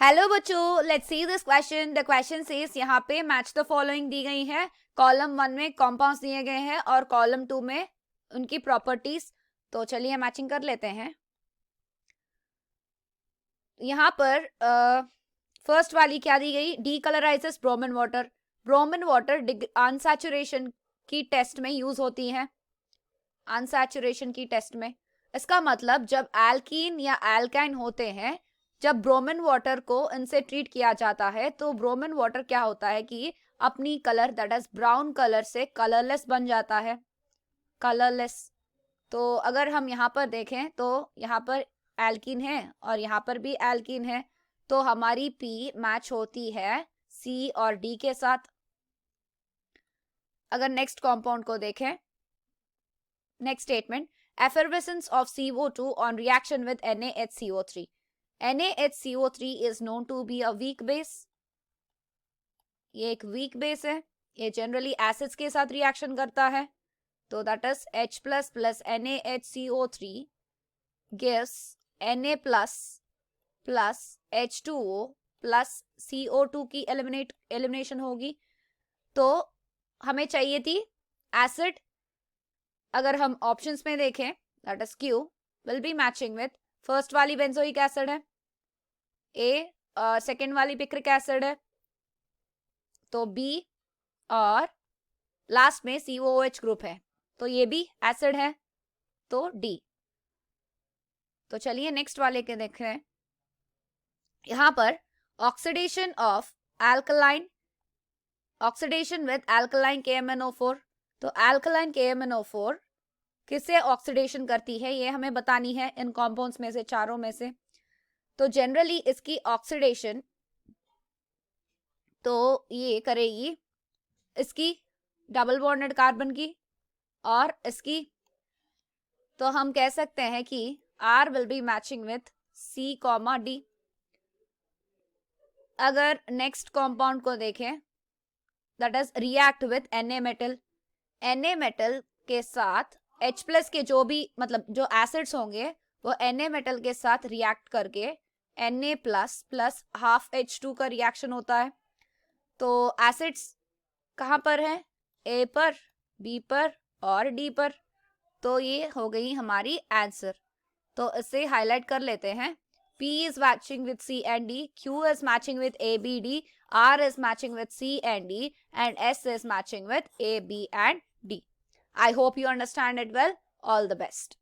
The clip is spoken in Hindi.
हेलो बच्चों, let's see this question. The question says यहाँ पे मैच द फॉलोइंग दी गई है। कॉलम 1 में कॉम्पाउंड्स दिए गए हैं और कॉलम 2 में उनकी प्रॉपर्टीज। तो चलिए मैचिंग कर लेते हैं। यहाँ पर फर्स्ट वाली क्या दी गई? Decolourises bromine water. Bromine water unsaturation की टेस्ट में यूज होती है। अनसैचुरेशन की टेस्ट में इसका मतलब जब एल्कीन या एल्काइन होते हैं, जब ब्रोमिन वाटर को इनसे ट्रीट किया जाता है तो ब्रोमिन वाटर क्या होता है कि अपनी colour that is brown colour से कलरलेस बन जाता है, कलरलेस। तो अगर हम यहाँ पर देखें तो यहाँ पर एल्कीन है और यहाँ पर भी एल्कीन है, तो हमारी पी मैच होती है सी और डी के साथ। अगर नेक्स्ट कंपाउंड को देखें, next statement, effervescence of CO2 on reaction with NaHCO3. NaHCO3 is known to be a weak base. ये एक वीक बेस है, ये जनरली एसिड्स के साथ रिएक्शन करता है। तो that is H plus plus NaHCO3 gives Na plus plus H2O plus CO2 की एलिमिनेशन होगी। तो हमें चाहिए थी एसिड। अगर हम ऑप्शंस में देखें, that is Q will be matching with first वाली बेंजोइक एसिड है, ए सेकेंड वाली पिक्रिक एसिड है, तो B और लास्ट में COOH ग्रुप है, तो ये भी एसिड है, तो D। तो चलिए नेक्स्ट वाले के देख रहे हैं। यहां पर oxidation of alkaline, oxidation with alkaline KMnO4। तो एल्कलाइन KMnO4 किससे ऑक्सीडेशन करती है ये हमें बतानी है इन कॉम्पाउंड्स में से, चारों में से। तो जनरली इसकी ऑक्सीडेशन तो ये करेगी इसकी डबल बॉन्डेड कार्बन की और इसकी। तो हम कह सकते हैं कि R will be matching with C, D। अगर नेक्स्ट कंपाउंड को देखें, that is react with Na metal. Na metal के साथ H प्लस के जो भी मतलब जो एसिड्स होंगे वो Na मेटल के साथ रिएक्ट करके Na plus plus half H2 का रिएक्शन होता है। तो एसिड्स कहाँ पर है? A पर, B पर और D पर। तो ये हो गई हमारी आंसर। तो इसे हाईलाइट कर लेते हैं। P is matching with C and D, Q is matching with A, B, D, R is matching with C and D, and S is matching with A, B and D. I hope you understand it well. All the best.